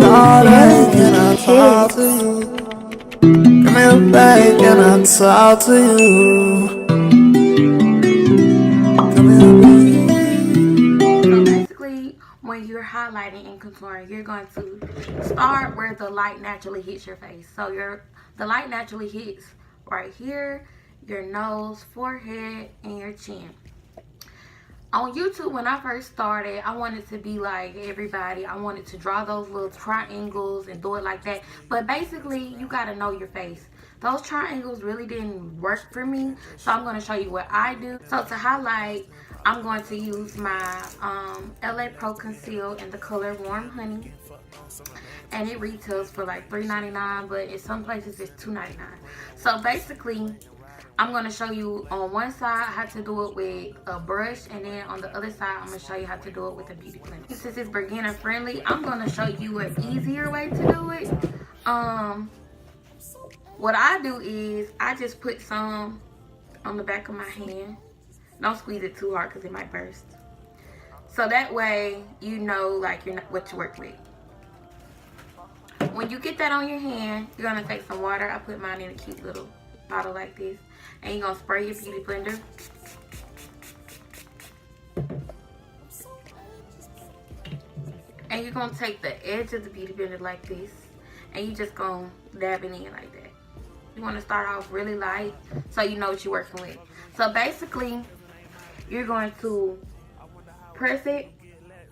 Darling, can I talk to you? Come here, babe, can I talk to you? Come here, So basically, when you're highlighting and contouring, you're going to start where the light naturally hits your face. So the light naturally hits right here, your nose, forehead, and your chin. On YouTube, when I first started, I wanted to be like everybody. I wanted to draw those little triangles and do it like that. But basically, you got to know your face. Those triangles really didn't work for me. So I'm going to show you what I do. So to highlight, I'm going to use my LA Pro Conceal in the color Warm Honey. And it retails for like $3.99, but in some places it's $2.99. So basically, I'm going to show you on one side how to do it with a brush, and then on the other side I'm going to show you how to do it with a beauty blender. Since it's beginner friendly, I'm going to show you an easier way to do it. What I do is I just put some on the back of my hand. Don't squeeze it too hard because it might burst. So that way you know like what to work with. When you get that on your hand, you're going to take some water. I put mine in a cute little bottle like this. And you're going to spray your beauty blender. And you're going to take the edge of the beauty blender like this. And you're just going to dab it in like that. You want to start off really light so you know what you're working with. So basically, you're going to press it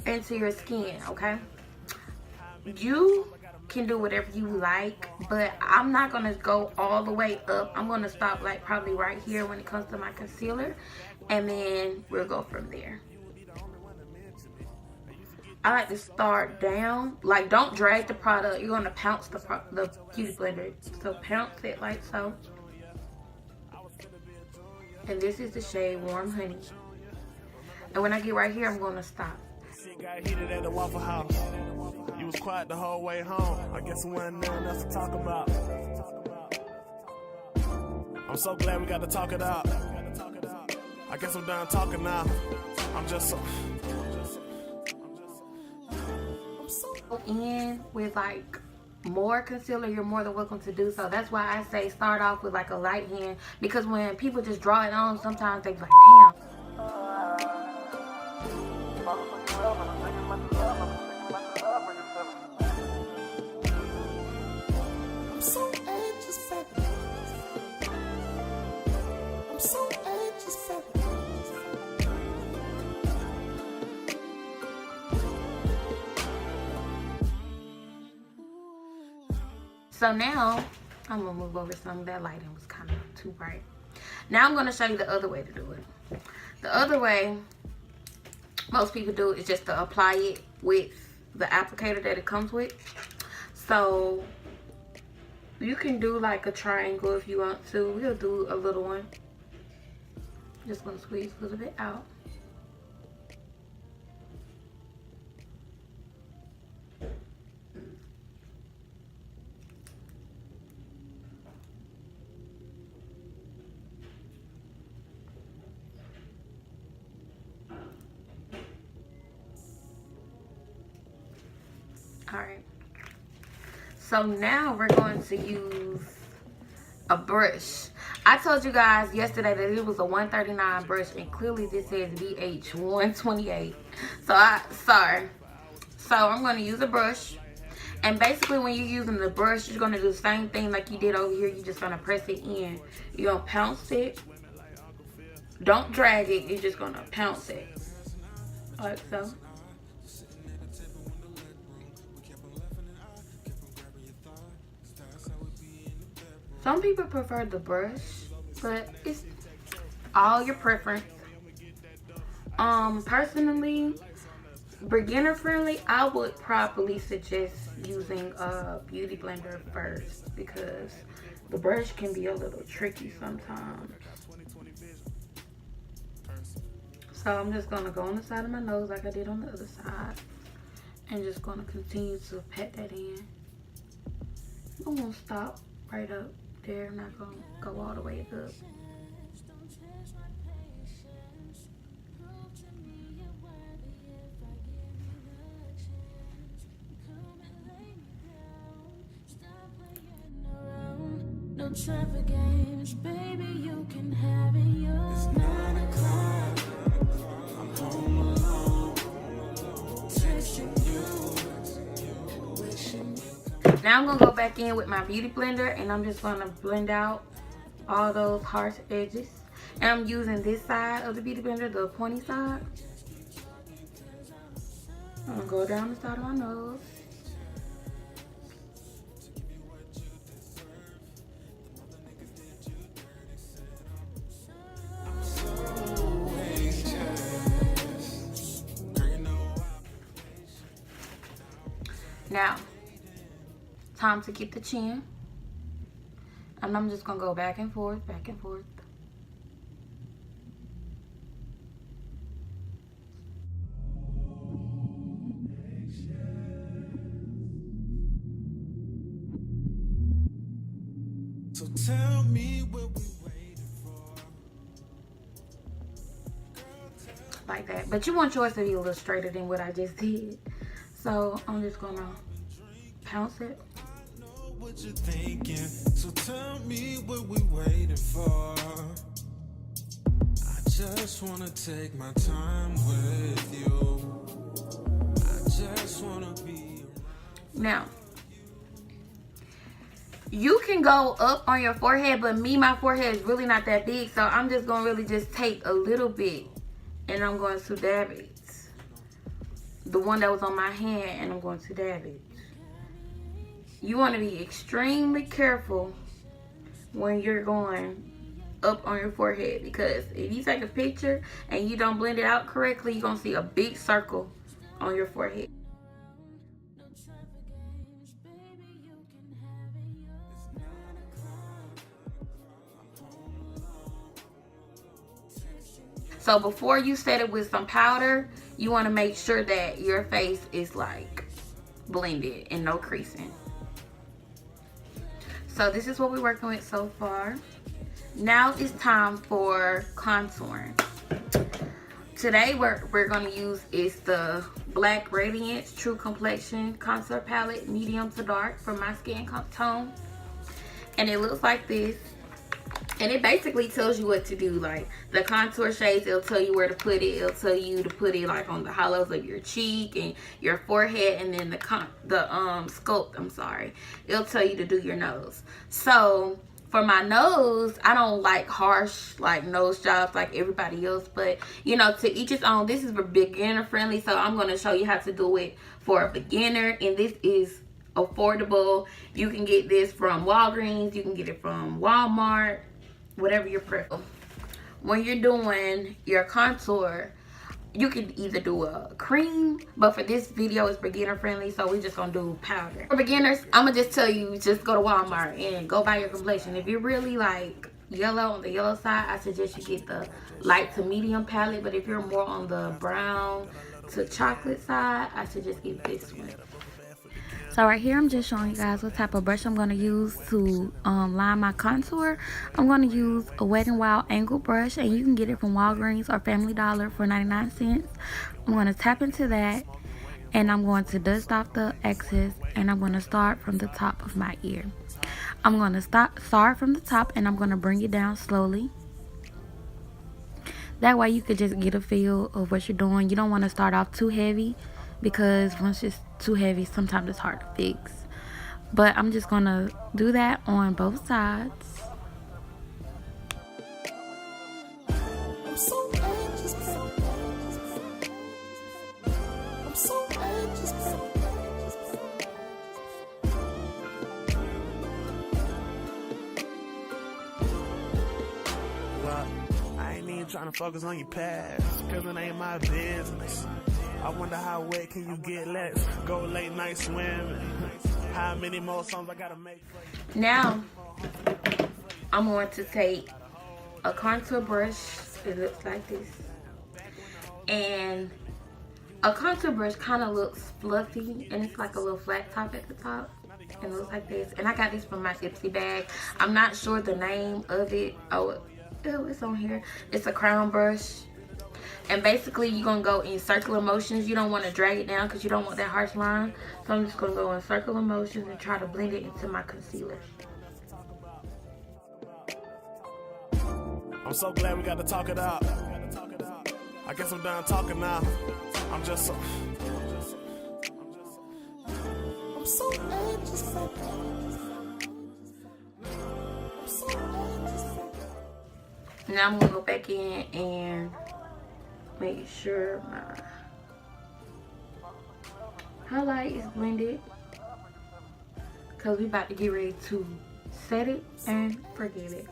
into your skin, okay? You can do whatever you like, but I'm not gonna go all the way up. I'm gonna stop like probably right here when it comes to my concealer, and then we'll go from there. I like to start down, like don't drag the product. You're gonna pounce the beauty blender, so pounce it like so. And this is the shade Warm Honey. And when I get right here, I'm gonna stop. Shit got heated at the Waffle House. You was quiet the whole way home. I guess there wasn't nothing else to talk about. I'm so glad we got to talk it out. I guess I'm done talking now. I'm just so... in with like more concealer, you're more than welcome to do so. That's why I say start off with like a light hand, because when people just draw it on, sometimes they be like, damn. I'm so anxious, baby. I'm so anxious, baby. So now I'm gonna move over some of that lighting was kind of too bright. Now I'm gonna show you the other way to do it. The other way most people do is just to apply it with the applicator that it comes with. So you can do like a triangle if you want to. We'll do a little one. Just gonna squeeze a little bit out. Alright, so now we're going to use a brush. I told you guys yesterday that it was a 139 brush, and clearly this says BH 128. Sorry. So I'm going to use a brush, and basically when you're using the brush, you're going to do the same thing like you did over here. You're just going to press it in. You're going to pounce it. Don't drag it. You're just going to pounce it like so. Some people prefer the brush, but it's all your preference. Personally, beginner friendly, I would probably suggest using a beauty blender first, because the brush can be a little tricky sometimes. So I'm just gonna go on the side of my nose like I did on the other side, and just gonna continue to pat that in. I'm gonna stop right up there. I'm not gonna go all the way up. No traffic games, baby, you can have it. It's 9 o'clock. I'm home alone. Texting you. Wishing. Now I'm gonna go back in with my beauty blender and I'm just gonna blend out all those harsh edges. And I'm using this side of the beauty blender, the pointy side. I'm gonna go down the side of my nose. Now, time to get the chin. And I'm just gonna go back and forth, back and forth. So tell me what we waiting for. Like that. But you want yours to be a little straighter than what I just did. So I'm just gonna pounce it. I know what you're thinking. So tell me what we waiting for. I just wanna take my time with you. I just wanna be. Now, you can go up on your forehead, but my forehead is really not that big, so I'm just gonna really just take a little bit and I'm going to dab it. The one that was on my hand, and I'm going to dab it. You want to be extremely careful when you're going up on your forehead, because if you take a picture and you don't blend it out correctly, you're going to see a big circle on your forehead. So before you set it with some powder, you want to make sure that your face is like blended and no creasing. So this is what we're working with so far. Now it's time for contouring. Today we're going to use is the Black Radiance True Complexion Contour Palette, medium to dark, for my skin tone. And it looks like this. And it basically tells you what to do. Like the contour shades, it'll tell you where to put it. It'll tell you to put it like on the hollows of your cheek and your forehead, and then the sculpt, I'm sorry. It'll tell you to do your nose. So for my nose, I don't like harsh like nose jobs like everybody else, but you know, to each his own. This is for beginner friendly, so I'm going to show you how to do it for a beginner, and this is affordable. You can get this from Walgreens, you can get it from Walmart, whatever you prefer. When you're doing your contour, you can either do a cream, but for this video it's beginner friendly, so we're just gonna do powder. For beginners, I'm gonna just tell you, just go to Walmart and go buy your complexion. If you're really like yellow, on the yellow side, I suggest you get the light to medium palette, but if you're more on the brown to chocolate side, I suggest get this one. So right here, I'm just showing you guys what type of brush I'm going to use to line my contour. I'm going to use a Wet n Wild angle brush, and you can get it from Walgreens or Family Dollar for 99 cents. I'm going to tap into that, and I'm going to dust off the excess, and I'm going to start from the top of my ear. I'm going to start from the top, and I'm going to bring it down slowly. That way you could just get a feel of what you're doing. You don't want to start off too heavy, because once it's too heavy, sometimes it's hard to fix. But I'm just gonna do that on both sides. I'm so anxious, I'm so anxious, Well, I ain't even trying to focus on your past, cause it ain't my business. I wonder how wet can you get? Let's go late night swimming. How many more songs I gotta make? Now, I'm going to take a contour brush. It looks like this. And a contour brush kind of looks fluffy, and it's like a little flat top at the top. It looks like this. And I got this from my Ipsy bag. I'm not sure the name of it. Oh, it's on here. It's a crown brush. And basically, you're going to go in circular motions. You don't want to drag it down because you don't want that harsh line. So I'm just going to go in circular motions and try to blend it into my concealer. I'm so glad we got to talk it out. I guess I'm done talking now. I'm just so... I'm so anxious. Now I'm gonna go back in and make sure my highlight is blended, because we about to get ready to set it and forget it.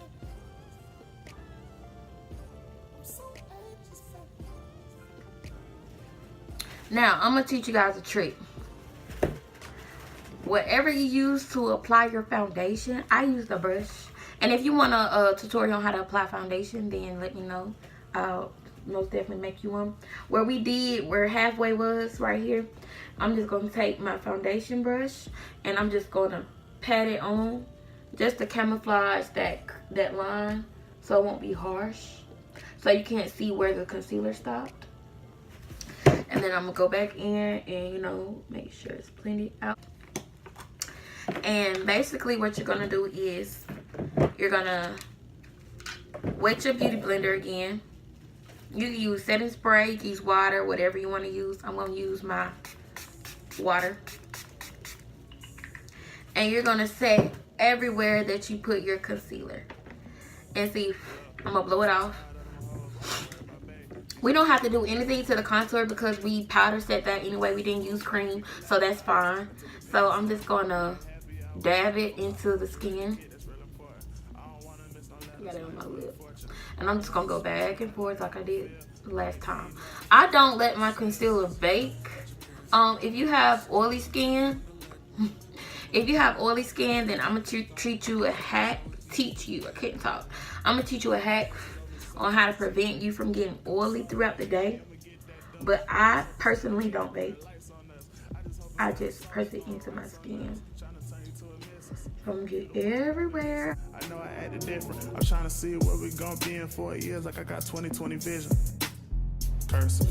Now I'm gonna teach you guys a trick. Whatever you use to apply your foundation, I use the brush. And if you want a tutorial on how to apply foundation, then let me know. I'll most definitely make you one. Where halfway was right here, I'm just going to take my foundation brush and I'm just going to pat it on just to camouflage that line so it won't be harsh, so you can't see where the concealer stopped. And then I'm going to go back in and, you know, make sure it's blended out. And basically what you're going to do is you're going to wet your beauty blender again. You can use setting spray, you can use water, whatever you want to use. I'm going to use my water. And you're going to set everywhere that you put your concealer. And see, I'm going to blow it off. We don't have to do anything to the contour because we powder set that anyway. We didn't use cream, so that's fine. So I'm just going to dab it into the skin. Got it on my lip. And I'm just going to go back and forth like I did last time. I don't let my concealer bake. If you have oily skin, then I'm going to teach you a hack. I'm going to teach you a hack on how to prevent you from getting oily throughout the day. But I personally don't bake. I just press it into my skin. From get everywhere. I know I acted different. I'm trying to see where we gonna be in 4 years, like I got 20/20 vision. Cursive.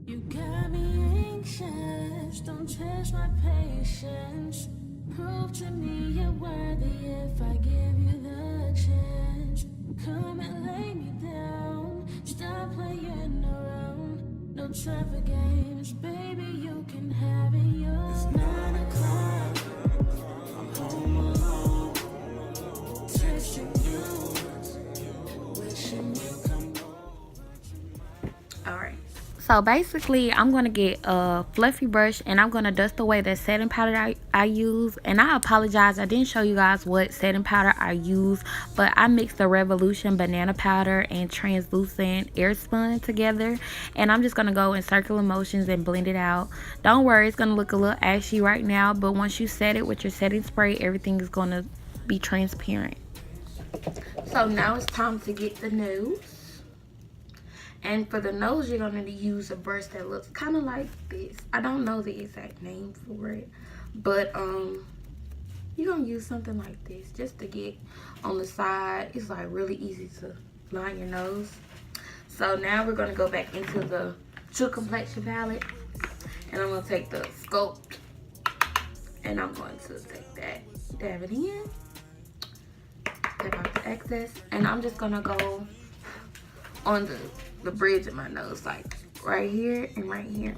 You got me anxious, don't test my patience. Prove to me you're worthy if I give you the chance. Come and lay me down, stop playing around. No time for games, baby, you can have it. It's 9 o'clock, I'm home alone, texting you, wishing you come home. Alright, so basically I'm going to get a fluffy brush and I'm going to dust away that setting powder I use. And I apologize, I didn't show you guys what setting powder I use, but I mixed the Revolution banana powder and translucent Airspun together, and I'm just going to go in circular motions and blend it out. Don't worry, it's going to look a little ashy right now, but once you set it with your setting spray, everything is going to be transparent. So now it's time to get the nose. And for the nose, you're going to use a brush that looks kind of like this. I don't know the exact name for it, but you're going to use something like this just to get on the side. It's like really easy to line your nose. So now we're going to go back into the True Complexion palette, and I'm going to take the Sculpt, and I'm going to take that, dab it in, take out the excess, and I'm just going to go on the bridge of my nose, like right here and right here.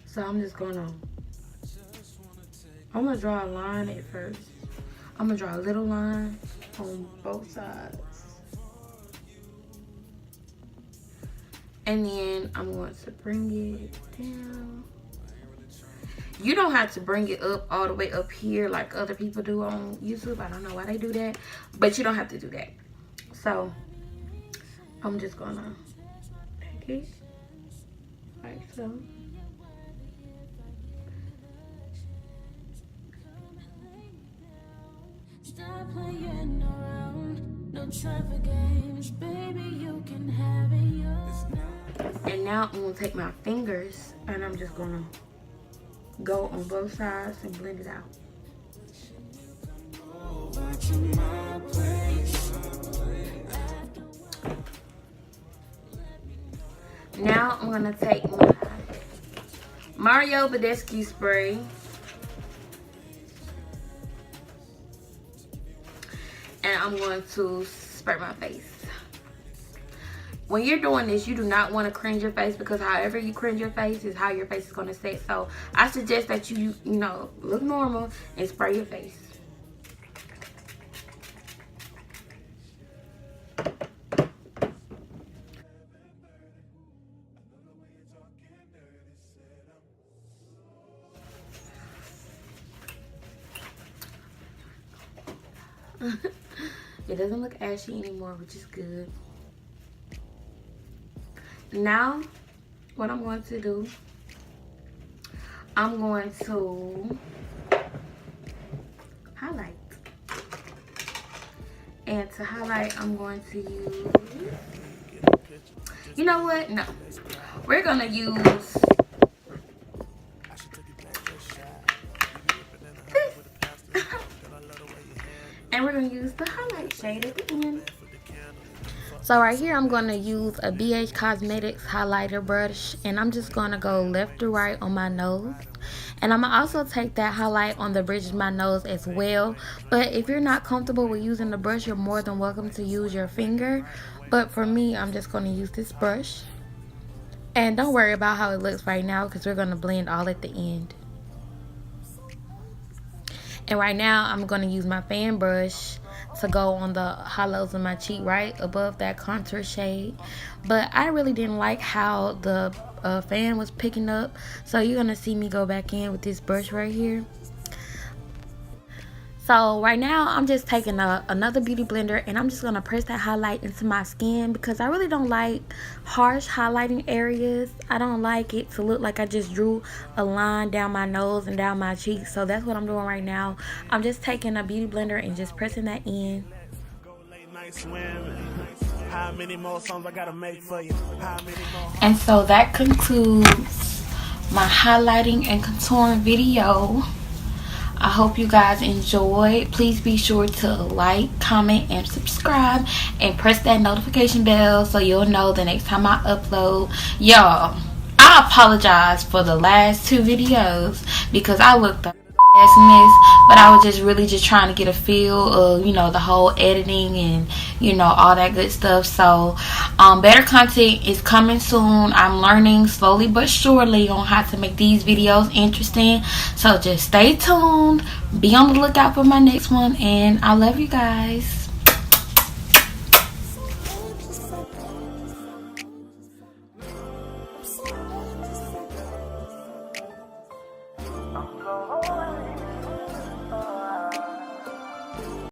So I'm just gonna draw a line at first. I'm gonna draw a little line on both sides, and then I'm going to bring it down. You don't have to bring it up all the way up here like other people do on YouTube. I don't know why they do that, but you don't have to do that. So I'm just gonna take it like so. Stop playing around, no time for games, baby, you can have it. And now I'm gonna take my fingers and I'm just gonna go on both sides and blend it out. Now I'm gonna take my Mario Badescu spray. And I'm going to spray my face. When you're doing this, you do not want to cringe your face, because however you cringe your face is how your face is going to set. So I suggest that you know, look normal and spray your face. It doesn't look ashy anymore, which is good. Now, what I'm going to do, I'm going to highlight. And to highlight, I'm going to use, you know what? No. We're going to use this. And we're going to use the highlight shade at the end. So right here, I'm going to use a BH Cosmetics highlighter brush, and I'm just going to go left to right on my nose. And I'm going to also take that highlight on the bridge of my nose as well. But if you're not comfortable with using the brush, you're more than welcome to use your finger. But for me, I'm just going to use this brush. And don't worry about how it looks right now, because we're going to blend all at the end. And right now, I'm going to use my fan brush to go on the hollows of my cheek right above that contour shade. But I really didn't like how the fan was picking up, so you're gonna see me go back in with this brush right here. So right now, I'm just taking another beauty blender, and I'm just gonna press that highlight into my skin, because I really don't like harsh highlighting areas. I don't like it to look like I just drew a line down my nose and down my cheeks. So that's what I'm doing right now. I'm just taking a beauty blender and just pressing that in. How many more songs I gotta make for you? How many more? And so that concludes my highlighting and contouring video. I hope you guys enjoyed. Please be sure to like, comment, and subscribe, and press that notification bell so you'll know the next time I upload. Y'all, I apologize for the last 2 videos because I looked a ass mess, but I was just really trying to get a feel of, you know, the whole editing and, you know, all that good stuff. So better content is coming soon. I'm learning slowly but surely on how to make these videos interesting, so just stay tuned, be on the lookout for my next one, and I love you guys. So